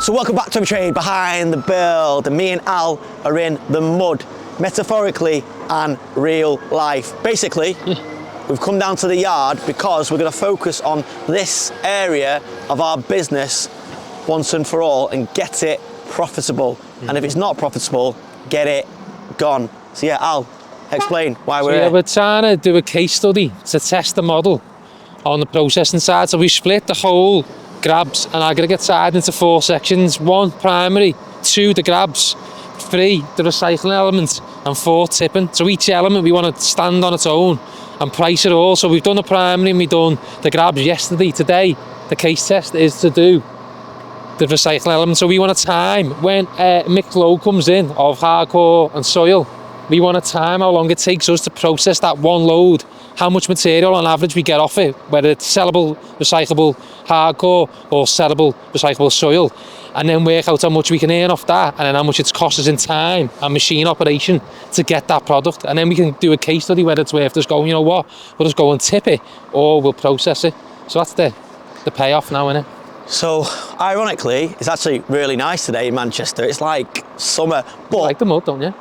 So welcome back to a trade behind the build, and me and Al are in the mud, metaphorically and real life. Basically, we've come down to the yard because we're going to focus on this area of our business once and for all and get it profitable. And if it's not profitable, get it gone. So yeah, Al, explain why we're here. We're trying to do a case study to test the model on the processing side. So we split the whole grabs and aggregate side into 4 sections. 1 primary, 2 the grabs, 3 the recycling element, and 4 tipping. So each element we want to stand on its own and price it all. So we've done the primary and we've done the grabs yesterday. Today the case test is to do the recycling element. So we want a time when mixed load comes in of hardcore and soil. We want a time how long it takes us to process that one load, how much material on average we get off it, whether it's sellable, recyclable, hardcore, or sellable, recyclable soil, and then work out how much we can earn off that, and then how much it's cost us in time and machine operation to get that product. And then we can do a case study whether it's worth us going, you know what, we'll just go and tip it, or we'll process it. So that's the payoff now, isn't it? So, ironically, it's actually really nice today in Manchester. It's like summer, but... You like the mud, don't you?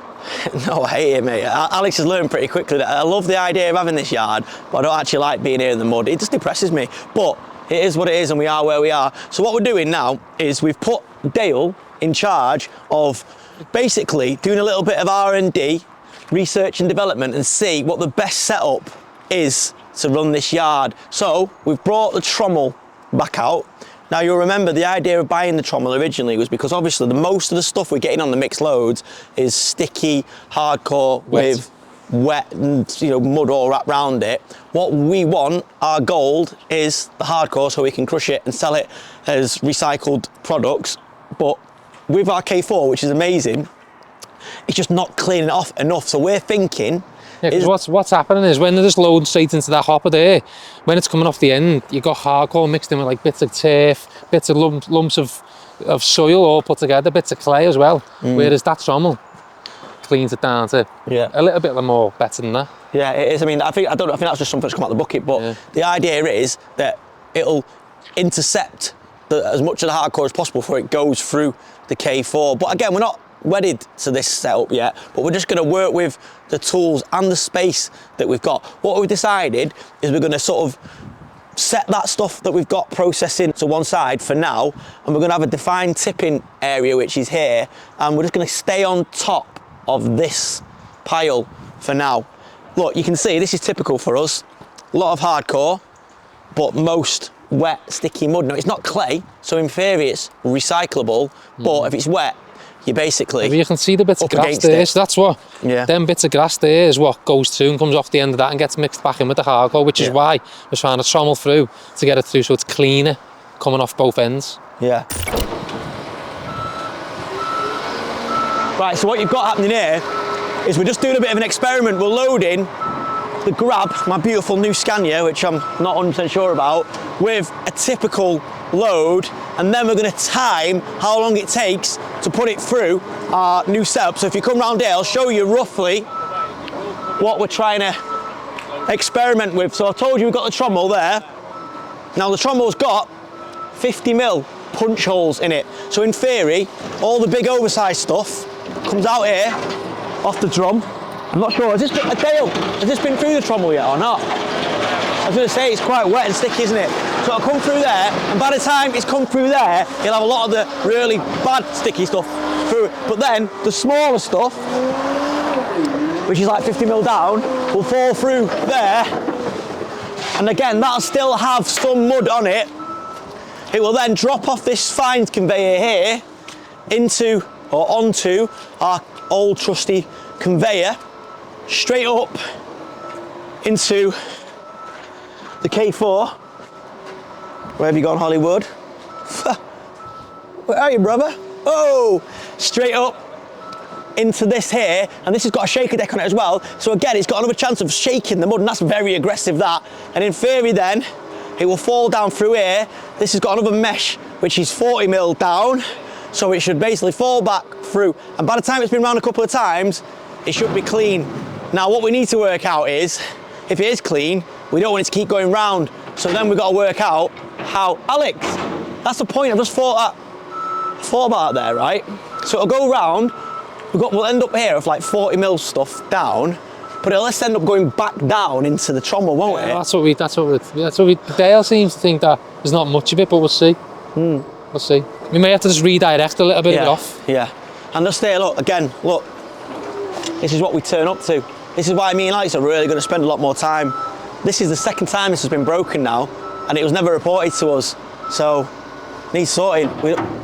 No, I hate it, mate. Alex has learned pretty quickly that I love the idea of having this yard, but I don't actually like being here in the mud. It just depresses me. But it is what it is, and we are where we are. So what we're doing now is we've put Dale in charge of basically doing a little bit of R&D, research and development, and see what the best setup is to run this yard. So we've brought the trommel back out. Now you'll remember the idea of buying the trommel originally was because obviously most of the stuff we're getting on the mixed loads is sticky, hardcore, with wet and mud all wrapped around it. What we want, our gold, is the hardcore so we can crush it and sell it as recycled products. But with our K4, which is amazing, it's just not cleaning it off enough. So we're thinking... Yeah, because what's happening is when they're just loading straight into that hopper there, when it's coming off the end, you've got hardcore mixed in with like bits of turf, bits of lumps of soil all put together, bits of clay as well. Whereas that trommel cleans it down to a little bit more better than that. Yeah, it is. I mean, I think that's just something that's come out of the bucket, but the idea is that it'll intercept as much of the hardcore as possible before it goes through the K4. But again, we're not wedded to this setup yet, but we're just going to work with the tools and the space that we've got. What we've decided is we're going to sort of set that stuff that we've got processing to one side for now, and we're going to have a defined tipping area which is here, and we're just going to stay on top of this pile for now. Look, you can see this is typical for us. A lot of hardcore, but most wet, sticky mud. Now it's not clay, so in theory it's recyclable, but if it's wet, you basically you can see the bits of grass there, so that's what them bits of grass there is what goes through and comes off the end of that and gets mixed back in with the hardcore, which is why we're trying to trommel through to get it through so it's cleaner coming off both ends. Yeah. Right, so what you've got happening here is we're just doing a bit of an experiment. We're loading the grab, my beautiful new Scania, which I'm not 100% sure about, with a typical load, and then we're going to time how long it takes to put it through our new setup. So if you come round here, I'll show you roughly what we're trying to experiment with. So I told you we've got the trommel there. Now the trommel's got 50mm punch holes in it. So in theory, all the big oversized stuff comes out here off the drum. I'm not sure, has this been through the trommel yet or not? I was going to say, it's quite wet and sticky, isn't it? So it'll come through there, and by the time it's come through there, you'll have a lot of the really bad sticky stuff through it. But then, the smaller stuff, which is like 50mm down, will fall through there. And again, that'll still have some mud on it. It will then drop off this fines conveyor here into, or onto, our old trusty conveyor, straight up into the K4. Where have you gone, Hollywood? Where are you, brother? Oh, straight up into this here, and this has got a shaker deck on it as well. So again, it's got another chance of shaking the mud, and that's very aggressive, that. And in theory then, it will fall down through here. This has got another mesh, which is 40mm down, so it should basically fall back through. And by the time it's been round a couple of times, it should be clean. Now, what we need to work out is, if it is clean, we don't want it to keep going round. So then we've got to work out how, Alex, that's the point. I just thought thought about that there, right? So it'll go round, we'll end up here with like 40mm stuff down, but it'll just end up going back down into the trommel, won't it? That's what we, Dale seems to think that there's not much of it, but we'll see. We'll see. We may have to just redirect a little bit of it off. Yeah. And just there, look, again, look, this is what we turn up to. This is why me and Alex are really going to spend a lot more time. This is the second time this has been broken now, and it was never reported to us. So, needs sorting.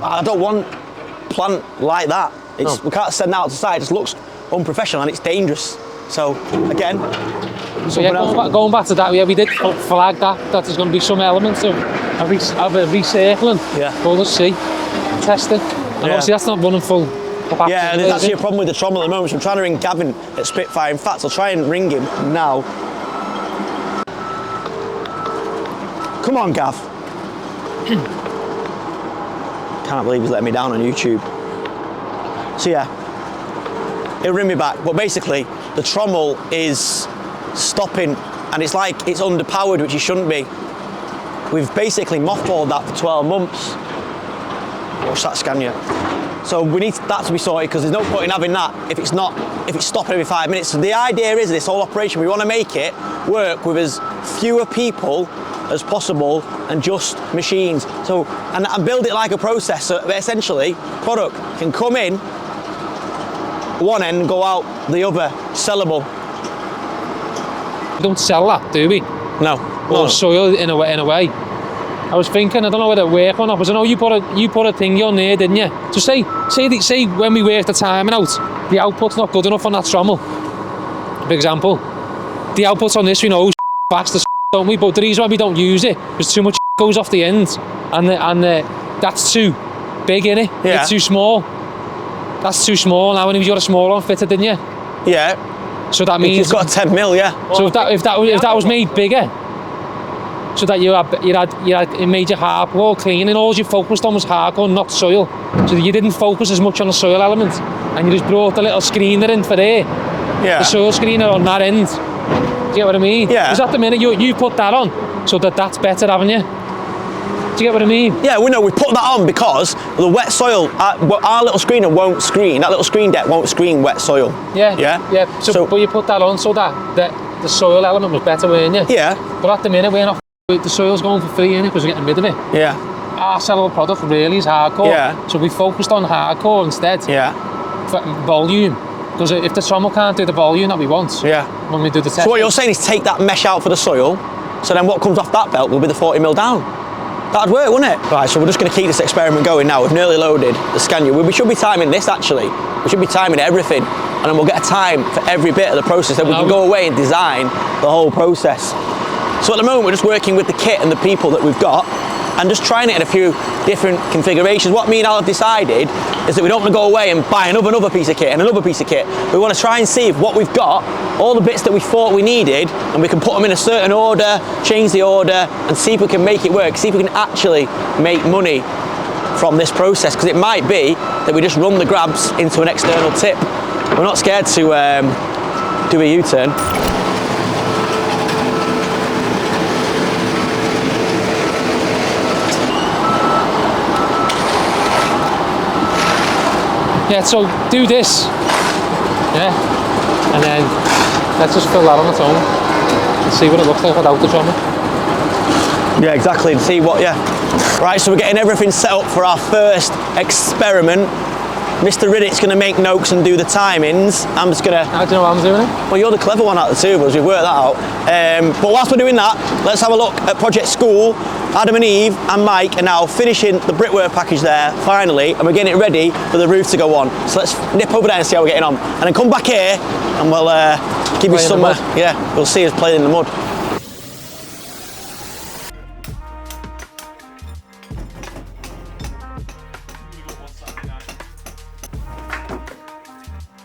I don't want plant like that. We can't send that out to site. It just looks unprofessional and it's dangerous. So, again, so yeah, going back to that, yeah, we did flag that there's going to be some elements of a recycling. Yeah. But let's see, test it. And obviously that's not running full capacity. Yeah, and there's actually a problem with the trommel at the moment. So I'm trying to ring Gavin at Spitfire. In fact, I'll try and ring him now. Come on, Gav. Can't believe he's letting me down on YouTube. So yeah, he'll ring me back. But basically, the trommel is stopping, and it's like it's underpowered, which it shouldn't be. We've basically mothballed that for 12 months. Watch that Scania. So we need that to be sorted, because there's no point in having that if it's stopping every 5 minutes. So the idea is this whole operation, we want to make it work with as fewer people as possible and just machines. So, and build it like a process, so essentially product can come in one end, go out the other, sellable. We don't sell that, do we? No. Or soil in a way. I was thinking, I don't know whether it work or not, but I know you put a thing on there, didn't you? So say when we work the timing out, the output's not good enough on that trommel. For example, the output's on this, we know fast as don't we? But the reason why we don't use it is too much goes off the end, and that's too big, innit? Yeah. It's too small. That's too small. Now, when you got a small one fitted, didn't you? Yeah. So that means it's got a 10mm, yeah. So if that was made bigger, so that you had it made your hardcore clean, and all you focused on was hardcore, not soil. So you didn't focus as much on the soil element, and you just brought the little screener in for there. Yeah. The soil screener on that end. Do you get what I mean? Yeah. Because at the minute you put that on, so that's better, haven't you? Do you get what I mean? Yeah, we know we put that on because the wet soil, our little screener won't screen, that little screen deck won't screen wet soil. Yeah. Yeah. Yeah. So but you put that on so that the soil element was better, weren't you? Yeah. But at the minute we're not. The soil's going for free, innit? Because we're getting rid of it. Yeah. Our sellable product really is hardcore. Yeah. So we focused on hardcore instead. Yeah. For volume. Because if the trommel can't do the volume that we want, when we do the test. So what you're saying is take that mesh out for the soil, so then what comes off that belt will be the 40mm down. That'd work, wouldn't it? Right, so we're just going to keep this experiment going now. We've nearly loaded the Scania. We should be timing this, actually. We should be timing everything, and then we'll get a time for every bit of the process. Then we can go away and design the whole process. So at the moment, we're just working with the kit and the people that we've got, and just trying it in a few different configurations. What me and Al have decided is that we don't want to go away and buy another piece of kit and another piece of kit. We want to try and see if what we've got, all the bits that we thought we needed, and we can put them in a certain order, change the order, and see if we can make it work, see if we can actually make money from this process. Because it might be that we just run the grabs into an external tip. We're not scared to do a U-turn. Yeah, so do this, and then let's just fill that on its own and see what it looks like without the trommel. Yeah, exactly, and see what, Right, so we're getting everything set up for our first experiment. Mr. Riddick's going to make notes and do the timings. I'm just going to... How do you know I'm doing it? Well, you're the clever one out of the two of us, we've worked that out. But whilst we're doing that, let's have a look at Project School. Adam and Eve and Mike are now finishing the brickwork package there, finally, and we're getting it ready for the roof to go on. So let's nip over there and see how we're getting on. And then come back here and we'll give you some... we'll see us playing in the mud.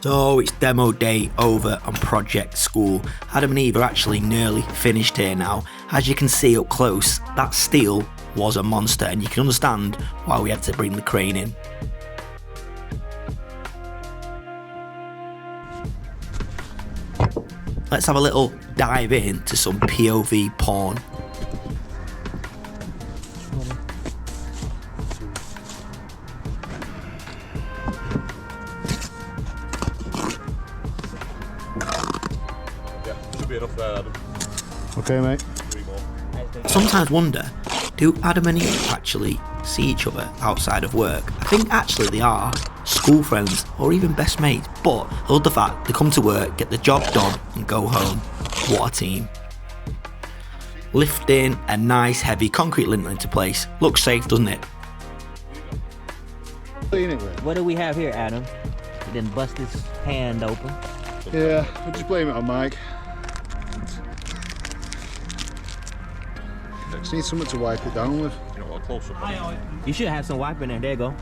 So it's demo day over on Project School. Adam and Eve are actually nearly finished here now. As you can see up close, that steel was a monster, and you can understand why we had to bring the crane in. Let's have a little dive into some POV porn. Should be enough there, Adam. Okay, mate. 3 more. Sometimes wonder, do Adam and Eve actually see each other outside of work? I think actually they are school friends or even best mates, but I love the fact they come to work, get the job done and go home. What a team. Lifting a nice heavy concrete lintel into place. Looks safe, doesn't it? What do we have here, Adam? He didn't bust his hand open. Yeah, we'll just blame it on Mike. Just need something to wipe it down with. You know what, close up. You should have some wipe in there. There you go.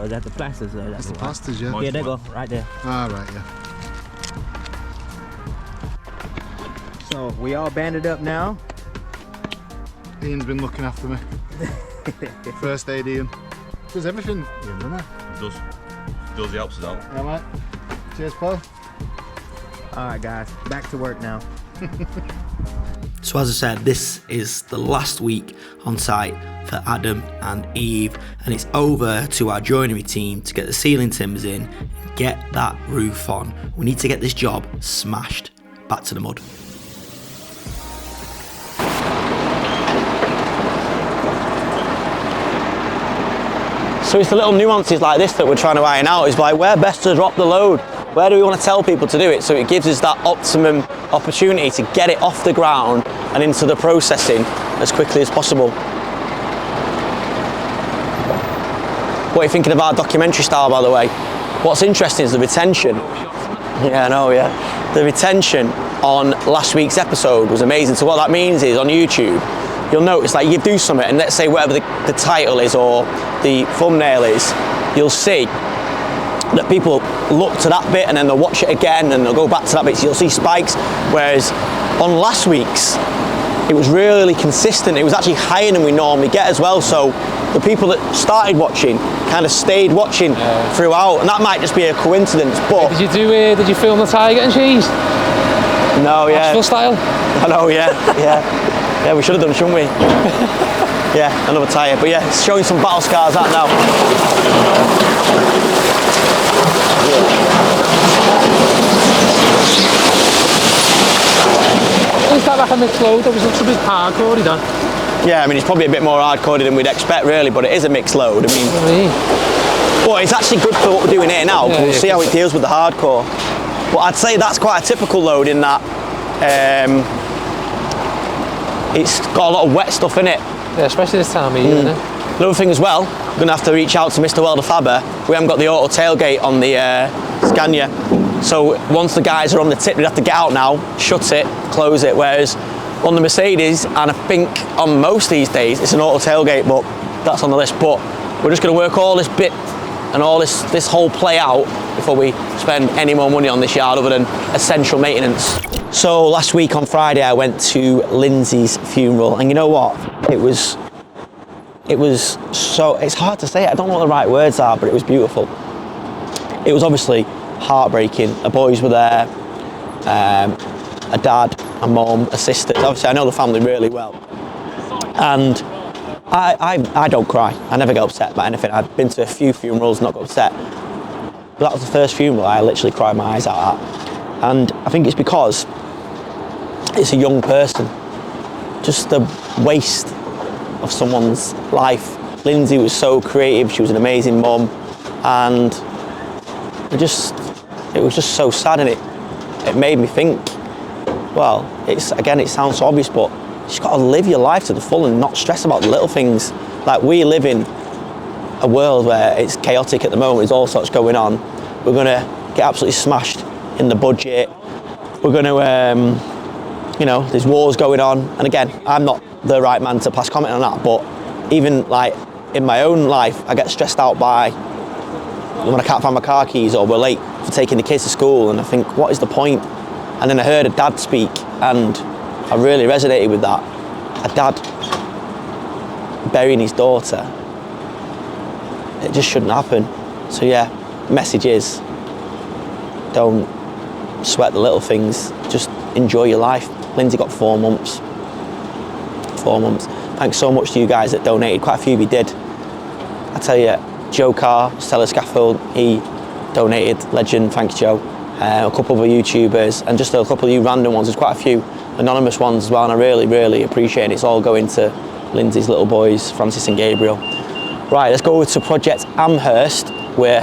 Is that the plasters? That's the plasters, yeah. Yeah, there you go. Right there. Ah, right, yeah. So we all banded up now. Ian's been looking after me. First aid, Ian. Does everything, Ian, doesn't he? Does. He helps us out. Yeah, mate. Cheers, Paul. All right, guys. Back to work now. So as I said, this is the last week on site for Adam and Eve, and it's over to our joinery team to get the ceiling timbers in and get that roof on. We need to get this job smashed. Back to the mud. So it's the little nuances like this that we're trying to iron out. Is like, where best to drop the load? Where do we want to tell people to do it so it gives us that optimum opportunity to get it off the ground and into the processing as quickly as possible? What are you thinking about documentary style, by the way? What's interesting is the retention. Yeah, I know, yeah. The retention on last week's episode was amazing. So what that means is on YouTube, you'll notice like you do something and let's say whatever the title is or the thumbnail is, you'll see that people look to that bit and then they'll watch it again and they'll go back to that bit, so you'll see spikes. Whereas on last week's, it was really consistent. It was actually higher than we normally get as well. So the people that started watching kind of stayed watching throughout, and that might just be a coincidence. But Did you film the tyre getting changed? No, yeah. Nashville style? I know, yeah. Yeah, we should have done, shouldn't we? Yeah, another tyre. But yeah, it's showing some battle scars out now. Is that like a mixed load? That was a bit hardcore, he done. Yeah, I mean, it's probably a bit more hardcore than we'd expect, really, but it is a mixed load. I mean, but it's actually good for what we're doing here now. Yeah, we'll see how it deals with the hardcore. But I'd say that's quite a typical load in that it's got a lot of wet stuff in it. Yeah, especially this time of year, isn't it? Another thing as well, we're going to have to reach out to Mr. 𝗕𝗨𝗚𝗟𝗗. We haven't got the auto tailgate on the Scania. So once the guys are on the tip, we'd have to get out now, shut it, close it. Whereas on the Mercedes, and I think on most these days, it's an auto tailgate, but that's on the list. But we're just going to work all this bit and all this whole play out before we spend any more money on this yard other than essential maintenance. So last week on Friday, I went to Lindsay's funeral, and you know what? It was so, it's hard to say, I don't know what the right words are, but it was beautiful. It was obviously heartbreaking. The boys were there, a dad, a mum, a sister. Obviously I know the family really well. And I don't cry. I never get upset about anything. I've been to a few funerals, not got upset. But that was the first funeral I literally cried my eyes out at. And I think it's because it's a young person. Just the waste of someone's life. Lindsay was so creative, she was an amazing mum, and it was just so sad, and it made me think, well, it sounds so obvious, but you just got to live your life to the full and not stress about the little things. Like, we live in a world where it's chaotic at the moment, there's all sorts going on. We're going to get absolutely smashed in the budget. We're going to, you know, there's wars going on. And again, I'm not the right man to pass comment on that, but even like in my own life, I get stressed out by when I can't find my car keys or we're late for taking the kids to school, and I think, what is the point? And then I heard a dad speak and I really resonated with that. A dad burying his daughter. It just shouldn't happen. So yeah, message is, don't sweat the little things, just enjoy your life. Lindsay got 4 months. 4 months. Thanks so much to you guys that donated, quite a few of you did. I tell you, Joe Carr, Stellar Scaffold, he donated, legend, thanks Joe. a couple of other YouTubers, and just a couple of you random ones. There's quite a few anonymous ones as well, and I really, really appreciate it. It's all going to Lindsay's little boys, Francis and Gabriel. Right, let's go to Project Amherst. We're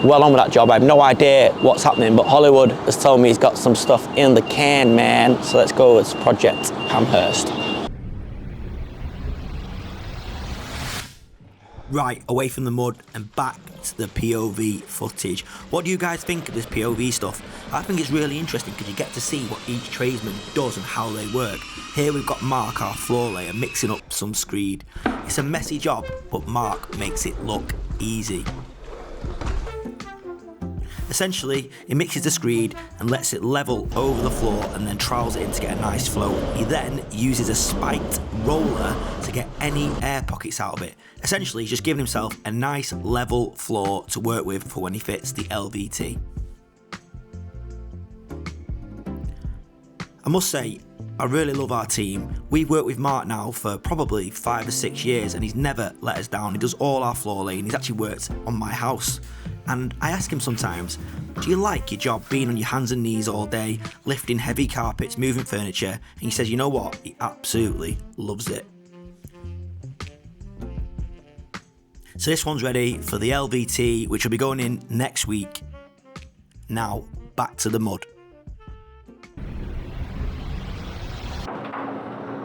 well on with that job. I have no idea what's happening, but Hollywood has told me he's got some stuff in the can, man. So let's go with Project Amherst. Right, away from the mud and back to the POV footage. What do you guys think of this POV stuff? I think it's really interesting because you get to see what each tradesman does and how they work. Here we've got Mark, our floor layer, mixing up some screed. It's a messy job, but Mark makes it look easy. Essentially, he mixes the screed and lets it level over the floor and then trowels it in to get a nice flow. He then uses a spiked roller to get any air pockets out of it. Essentially, he's just giving himself a nice level floor to work with for when he fits the LVT. I must say, I really love our team. We've worked with Mark now for probably 5 or 6 years and he's never let us down. He does all our floor laying. He's actually worked on my house. And I ask him sometimes, do you like your job being on your hands and knees all day, lifting heavy carpets, moving furniture? And he says, you know what? He absolutely loves it. So this one's ready for the LVT, which will be going in next week. Now, back to the mud.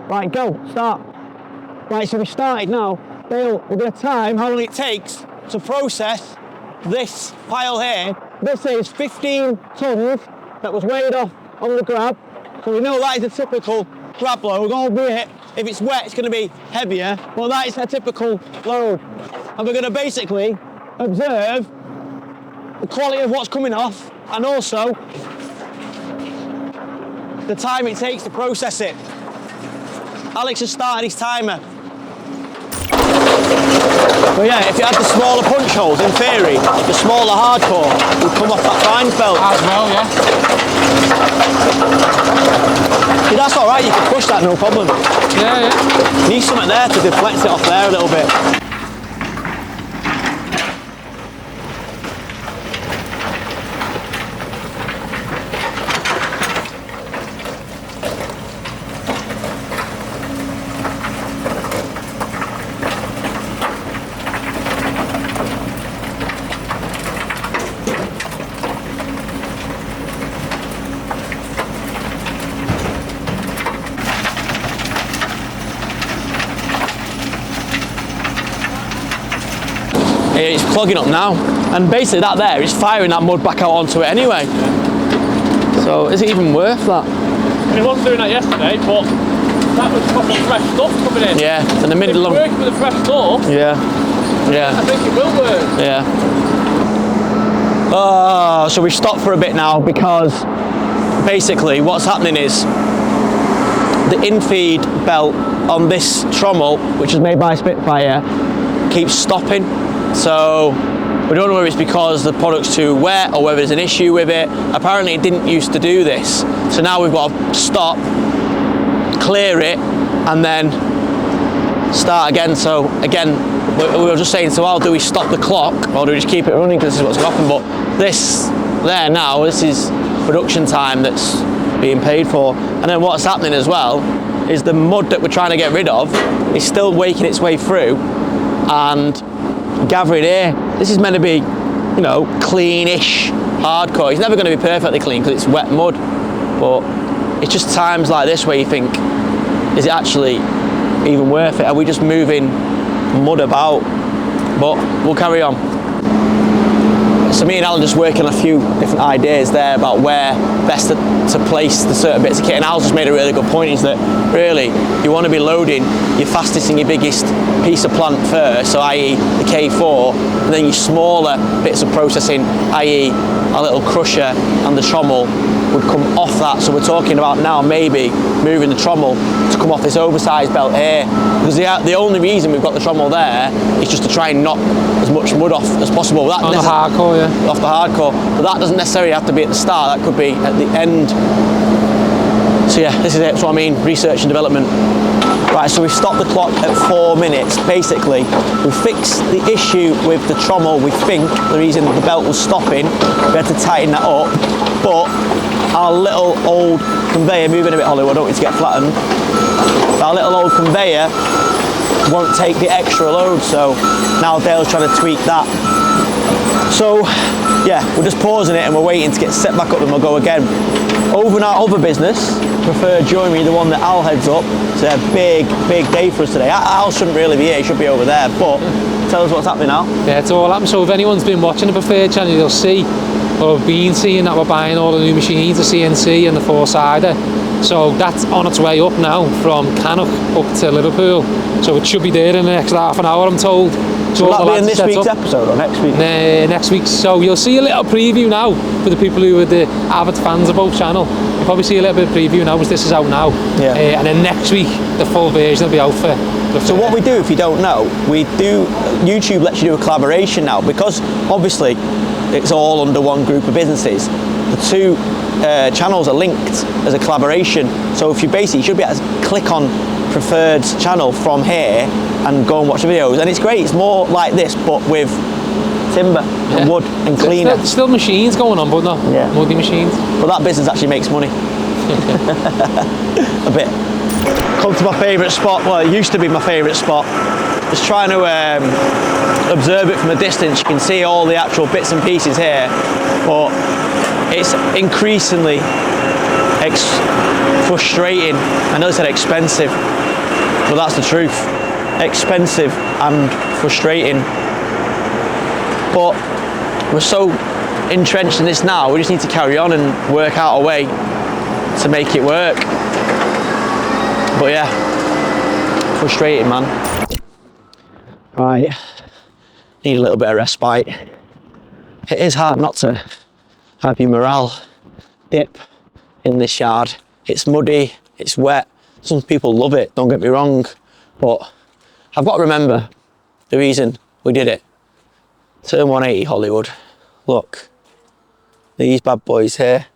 Right, go, start. Right, so we started now. Bill, we're going to time how long it takes to process this pile here. This is 15 tons that was weighed off on the grab. So we know that is a typical grab load. We're going to do it. If it's wet, it's going to be heavier. Well, that is a typical load. And we're going to basically observe the quality of what's coming off and also the time it takes to process it. Alex has started his timer. But yeah, if you had the smaller punch holes, in theory, the smaller hardcore would come off that fine belt. As well, yeah. Yeah, that's alright, you can push that, no problem. Yeah, yeah. Need something there to deflect it off there a little bit. It's clogging up now, and basically that there is firing that mud back out onto it anyway. So is it even worth that? We wasn't doing that yesterday, but that was probably fresh stuff coming in. Yeah, and the minute if working with the fresh stuff, yeah, I think it will work. Yeah. Oh, so we've stopped for a bit now because basically what's happening is the infeed belt on this trommel, which is made by Spitfire, keeps stopping. So we don't know whether it's because the product's too wet or whether there's an issue with it. Apparently it didn't used to do this. So now we've got to stop, clear it, and then start again. So again, we were just saying, so how do we stop the clock or do we just keep it running because this is what's going to happen? But this there now, this is production time that's being paid for. And then what's happening as well is the mud that we're trying to get rid of is still waking its way through and gathering here. This is meant to be, you know, clean-ish hardcore. It's never going to be perfectly clean because it's wet mud, but it's just times like this where you think, is it actually even worth it? Are we just moving mud about? But we'll carry on. So me and Alan just working on a few different ideas there about where best to place the certain bits of kit, and Al's just made a really good point, is that really you want to be loading your fastest and your biggest piece of plant first, so i.e. the K4, and then your smaller bits of processing, i.e. a little crusher and the trommel would come off that. So we're talking about now maybe moving the trommel to come off this oversized belt here, because the only reason we've got the trommel there is just to try and knock as much mud off as possible. That on the hardcore, yeah. Off the hardcore, but that doesn't necessarily have to be at the start, that could be at the end. So yeah, this is it, that's what I mean, research and development. Right, so we've stopped the clock at 4 minutes. Basically, we fixed the issue with the trommel. We think the reason the belt was stopping, we had to tighten that up. But our little old conveyor, moving a bit, Hollywood, I don't want it to get flattened. Our little old conveyor won't take the extra load, so now Dale's trying to tweak that. So yeah, we're just pausing it and we're waiting to get set back up and we'll go again. Over in our other business, Preferred Joinery, the one that Al heads up, it's a big day for us today. Al shouldn't really be here, he should be over there, but tell us what's happening now. Yeah, it's all happening. So if anyone's been watching the Preferred channel, you'll see, or been seeing that we're buying all the new machines, the CNC and the four-sider. So that's on its way up now from Cannock up to Liverpool. So it should be there in the next half an hour, I'm told. So will that be in this week's episode or next week? Next week. So you'll see a little preview now for the people who are the avid fans of both channel. You'll probably see a little bit of preview now as this is out now. Yeah. And then next week, the full version will be out for. So what we do, if you don't know, YouTube lets you do a collaboration now, because obviously it's all under one group of businesses. The two channels are linked as a collaboration. So if you should be able to click on Preferred's channel from here and go and watch the videos. And it's great, it's more like this, but with timber and wood and cleaner. Still machines going on, but not muddy machines. But that business actually makes money. A bit. Come to my favourite spot. Well, it used to be my favourite spot. Just trying to observe it from a distance. You can see all the actual bits and pieces here, but it's increasingly frustrating. I know I said expensive, but that's the truth. Expensive and frustrating. But we're so entrenched in this now, we just need to carry on and work out a way to make it work. But yeah, frustrating, man. Right, need a little bit of respite. It is hard not to have your morale dip in this yard. It's muddy, it's wet. Some people love it, don't get me wrong, but I've got to remember the reason we did it. Turn 180 Hollywood. Look, these bad boys here.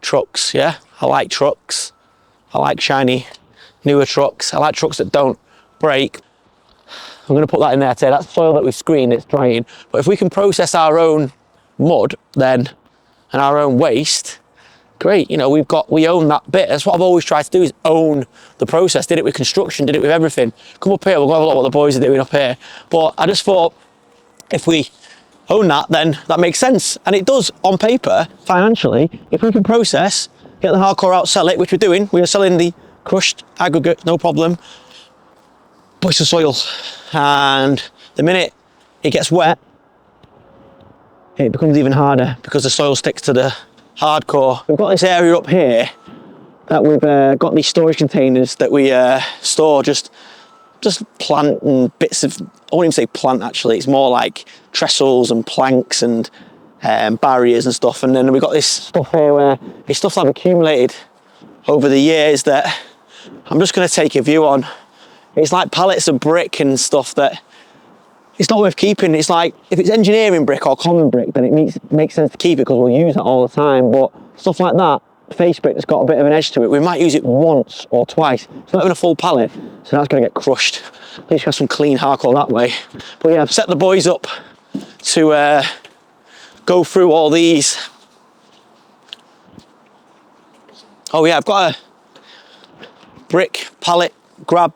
Trucks, yeah? I like trucks. I like shiny, newer trucks. I like trucks that don't break. I'm going to put that in there today. That's soil that we've screened, it's drying. But if we can process our own mud then, and our own waste, great. You know, we own that bit. That's what I've always tried to do, is own the process. Did it with construction, did it with everything. Come up here, we'll go have a look at what the boys are doing up here. But I just thought, if we own that, then that makes sense. And it does on paper, financially. If we can process, get the hardcore out, sell it, which we're doing. We are selling the crushed aggregate, no problem. But it's the soil. And the minute it gets wet, it becomes even harder because the soil sticks to the hardcore. We've got this area up here that we've got these storage containers that we store just plant and bits of, I won't even say plant actually, it's more like trestles and planks and barriers and stuff. And then we've got this stuff here where it's stuff I've accumulated over the years that I'm just going to take a view on. It's like pallets of brick and stuff that it's not worth keeping. It's like, if it's engineering brick or common brick, then it makes sense to keep it because we'll use it all the time. But stuff like that, face brick that's got a bit of an edge to it, we might use it once or twice. It's not even a full pallet, so that's going to get crushed. At least have some clean hardcore that way. But yeah, I've set the boys up to go through all these. Oh yeah, I've got a brick pallet grab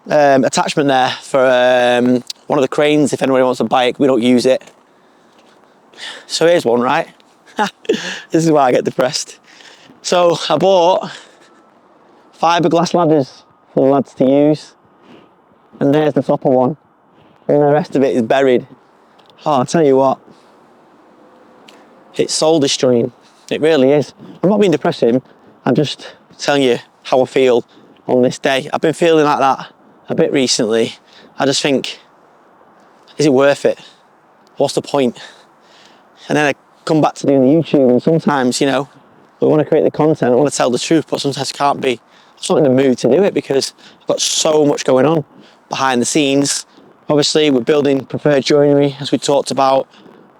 attachment there for one of the cranes if anybody wants to buy it. We don't use it. So here's one, right? This is why I get depressed. So I bought fiberglass ladders for the lads to use, and there's the top of one, and the rest of it is buried. Oh, I'll tell you what, it's soul destroying. It really is. I'm not being depressing, I'm just telling you how I feel on this day. I've been feeling like that a bit recently. I just think, is it worth it? What's the point? And then I come back to doing the YouTube, and sometimes, you know, we want to create the content, I want to tell the truth, but sometimes I can't be. I'm not in the mood to do it because I've got so much going on behind the scenes. Obviously, we're building Preferred Joinery, as we talked about.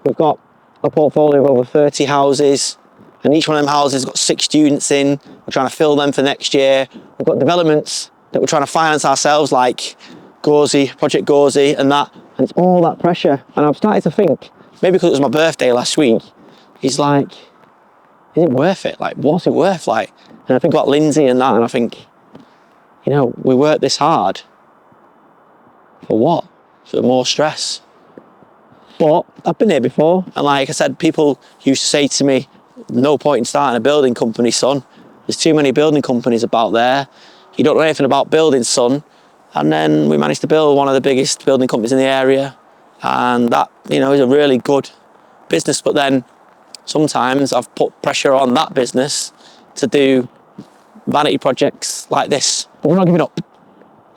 We've got a portfolio of over 30 houses, and each one of them houses has got 6 students in. We're trying to fill them for next year. We've got developments that we're trying to finance ourselves, like Gsy, Project Gsy and that, and it's all that pressure. And I've started to think, maybe because it was my birthday last week, he's like, is it worth it? Like, what's it worth? Like, and I think about Lindsay and that, and I think, you know, we work this hard for what? For more stress. But I've been here before, and like I said, people used to say to me, no point in starting a building company, son. There's too many building companies about there. You don't know anything about building, son. And then we managed to build one of the biggest building companies in the area, and that, you know, is a really good business. But then sometimes I've put pressure on that business to do vanity projects like this, but we're not giving up.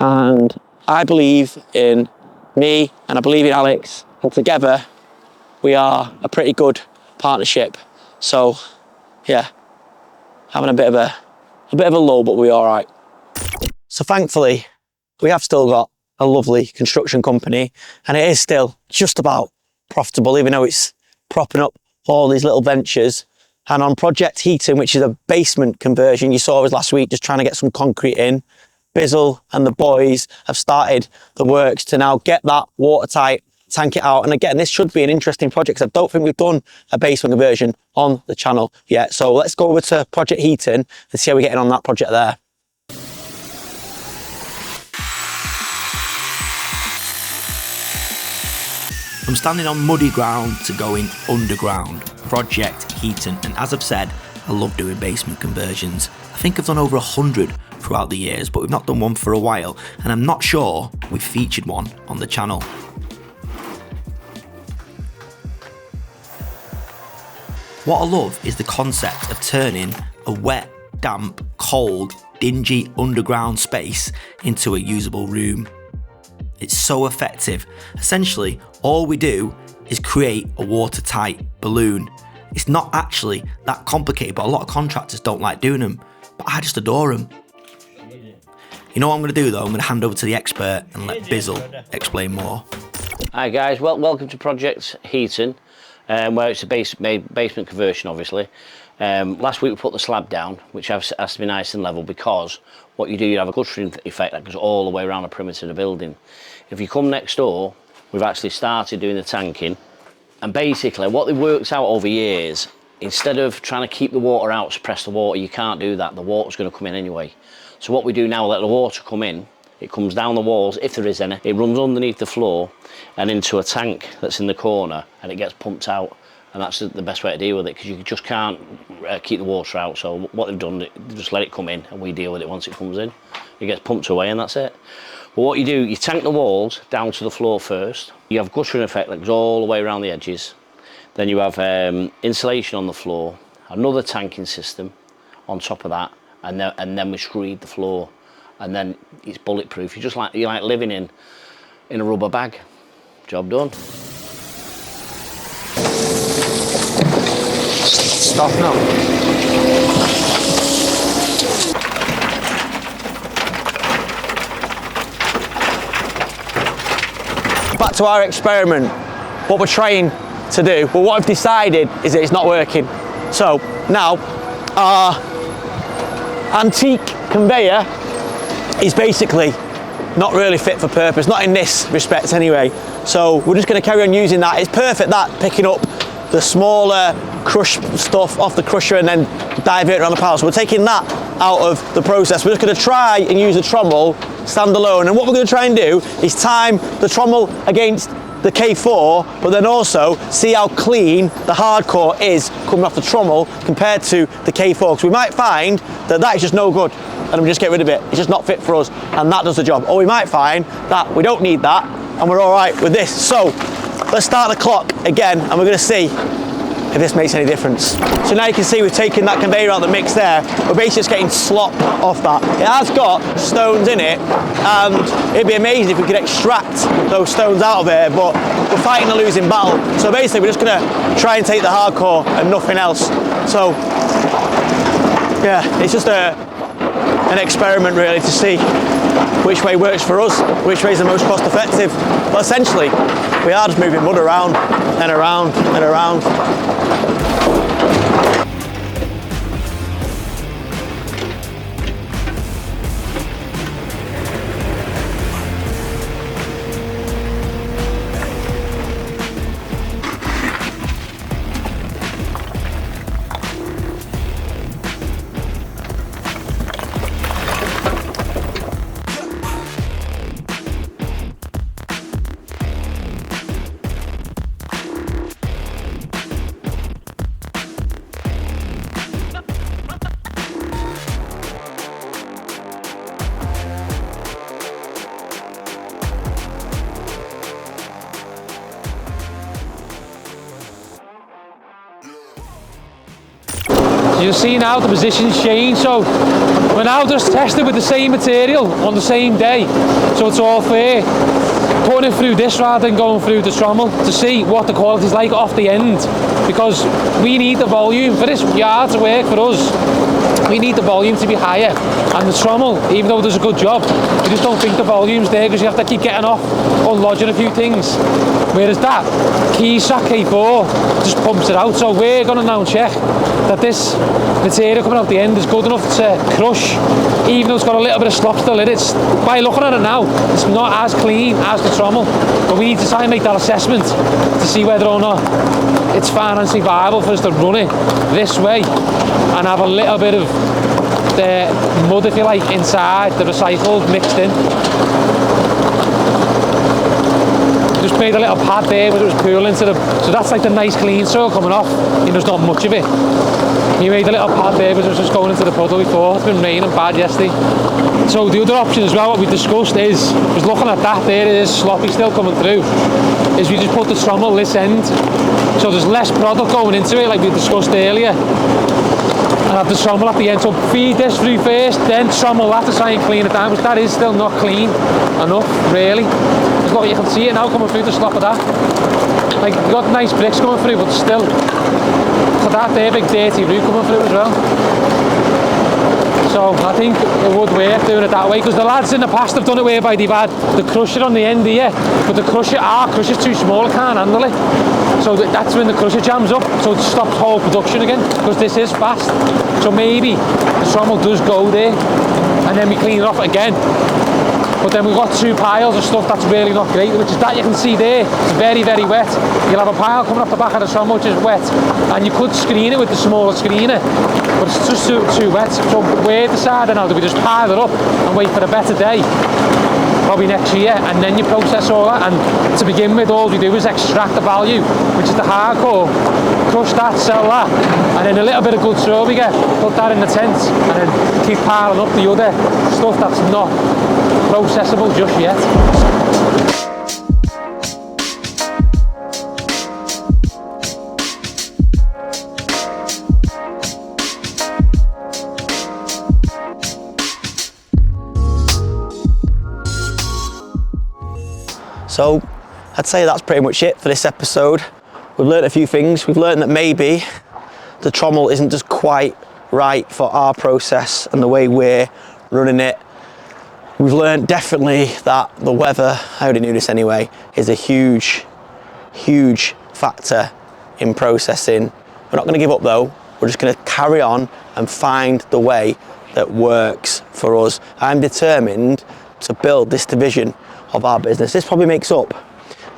And I believe in me, and I believe in Alex, and together we are a pretty good partnership. So yeah, having a bit of a lull, but we're all right. So thankfully, we have still got a lovely construction company, and it is still just about profitable, even though it's propping up all these little ventures. And on Project Heaton, which is a basement conversion, you saw us last week just trying to get some concrete in, Bizzle and the boys have started the works to now get that watertight, tank it out. And again, this should be an interesting project, because I don't think we've done a basement conversion on the channel yet. So let's go over to Project Heaton and see how we're getting on that project there. From standing on muddy ground to going underground, Project Heaton, and as I've said, I love doing basement conversions. I think I've done over 100 throughout the years, but we've not done one for a while, and I'm not sure we've featured one on the channel. What I love is the concept of turning a wet, damp, cold, dingy underground space into a usable room. It's so effective. Essentially, all we do is create a watertight balloon. It's not actually that complicated, but a lot of contractors don't like doing them, but I just adore them. You know what I'm going to do though? I'm going to hand over to the expert and let Bizzle explain more. Hi guys, welcome to Project Heaton, where it's a basement conversion obviously. Last week we put the slab down, which has to be nice and level, because what you do, you have a guttering effect that goes all the way around the perimeter of the building. If you come next door, we've actually started doing the tanking, and basically what they've worked out over years, instead of trying to keep the water out, suppress the water, you can't do that. The water's going to come in anyway. So what we do now, let the water come in, it comes down the walls, if there is any, it runs underneath the floor and into a tank that's in the corner, and it gets pumped out. And that's the best way to deal with it, because you just can't keep the water out. So what they've done, they just let it come in, and we deal with it once it comes in. It gets pumped away, and that's it. But what you do, you tank the walls down to the floor first. You have guttering effect that goes all the way around the edges. Then you have insulation on the floor, another tanking system on top of that, and then we screed the floor, and then it's bulletproof. You're like living in a rubber bag. Job done. Stop now. Back to our experiment. What we're trying to do, well, what I've decided is that it's not working. So now our antique conveyor is basically not really fit for purpose, not in this respect anyway. So we're just going to carry on using that. It's perfect, that picking up the smaller crush stuff off the crusher and then divert it around the pallet. So we're taking that out of the process. We're just going to try and use the trommel standalone. And what we're going to try and do is time the trommel against the K4, but then also see how clean the hardcore is coming off the trommel compared to the K4. Because we might find that that is just no good, and we just get rid of it. It's just not fit for us, and that does the job. Or we might find that we don't need that, and we're all right with this. So let's start the clock again, and we're going to see if this makes any difference. So now you can see we've taken that conveyor out of the mix there. We're basically just getting slop off that. It has got stones in it, and it'd be amazing if we could extract those stones out of it, but we're fighting a losing battle. So basically we're just gonna try and take the hardcore and nothing else. So yeah, it's just an experiment really to see which way works for us, which way is the most cost effective. But essentially, we are just moving mud around and around and around. You'll see now the positions change, so we're now just testing with the same material on the same day, so it's all fair. Putting it through this rather than going through the trommel to see what the quality is like off the end, because we need the volume for this yard to work for us. We need the volume to be higher, and the trommel, even though it does a good job, we just don't think the volume's there because you have to keep getting off, unlodging a few things. Whereas that 𝗕𝗨𝗃 K4 just pumps it out. So we're going to now check that this material coming out the end is good enough to crush, even though it's got a little bit of slop still in it. By looking at it now, it's not as clean as the trommel, but we need to try and make that assessment to see whether or not it's financially viable for us to run it this way and have a little bit of the mud, if you like, inside the recycled mixed in. Just made a little pad there where it was pooling into the, so that's like the nice clean soil coming off, and there's not much of it. He made a little pad there but it was just going into the puddle before. It's been raining bad yesterday. So the other option as well, what we discussed is looking at that there, it is sloppy still coming through, is we just put the trommel this end, so there's less product going into it like we discussed earlier, and have the trommel at the end. So feed this through first, then trommel that to try and clean it down, because that is still not clean enough really. Look, you can see it now coming through the slop of that. Like, you've got nice bricks coming through, but still, for that there, big dirty root coming through as well. So I think it would work doing it that way, because the lads in the past have done it whereby they've had the crusher on the end here, but the crusher, our crusher's too small, it can't handle it. So that's when the crusher jams up, so it stops whole production again, because this is fast. So maybe the trommel does go there, and then we clean it off again. But then we've got two piles of stuff that's really not great, which is that you can see there, it's very, very wet. You'll have a pile coming off the back of the trommel which is wet, and you could screen it with the smaller screener, but it's just too wet. So we're deciding now that we just pile it up and wait for a better day, probably next year, and then you process all that. And to begin with, all we do is extract the value, which is the hardcore, crush that, sell that, and then a little bit of good soil we get, put that in the tent, and then keep piling up the other stuff that's not processable just yet. So I'd say that's pretty much it for this episode. We've learned a few things. We've learned that maybe the trommel isn't just quite right for our process and the way we're running it. We've learned definitely that the weather, I already knew this anyway, is a huge, huge factor in processing. We're not going to give up though. We're just going to carry on and find the way that works for us. I'm determined to build this division of our business. This probably makes up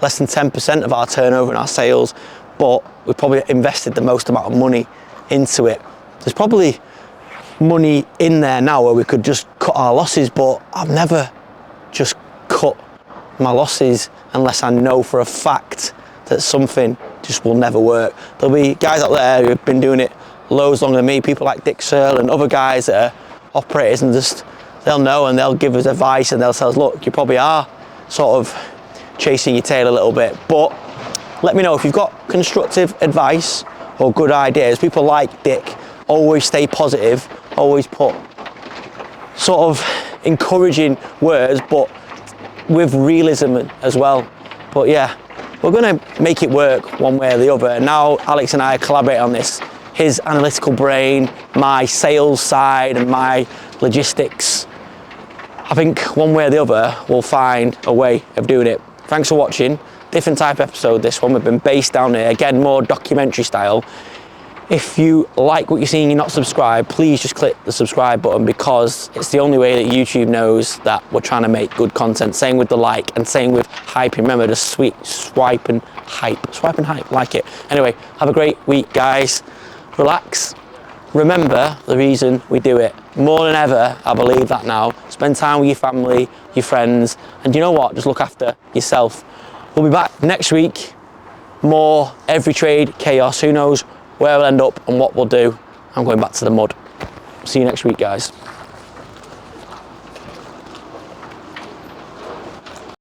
less than 10% of our turnover and our sales, but we've probably invested the most amount of money into it. There's probably money in there now where we could just cut our losses, but I've never just cut my losses unless I know for a fact that something just will never work. There'll be guys out there who've been doing it loads longer than me, people like 𝗕𝗨𝗃 and other guys that are operators, and just they'll know and they'll give us advice and they'll tell us, look, you probably are sort of chasing your tail a little bit. But let me know if you've got constructive advice or good ideas. People like Dick always stay positive, always put sort of encouraging words, but with realism as well. But yeah, we're going to make it work one way or the other. And now Alex and I collaborate on this. His analytical brain, my sales side and my logistics. I think one way or the other we'll find a way of doing it. Thanks for watching. Different type episode this one. We've been based down here, again more documentary style. If you like what you're seeing and you're not subscribed, please just click the subscribe button, because it's the only way that YouTube knows that we're trying to make good content. Same with the like and same with hyping. Remember to swipe and hype, like it. Anyway, have a great week guys. Relax. Remember the reason we do it. More than ever, I believe that now. Spend time with your family, your friends, and you know what? Just look after yourself. We'll be back next week. More every trade chaos. Who knows where we'll end up and what we'll do. I'm going back to the mud. See you next week, guys.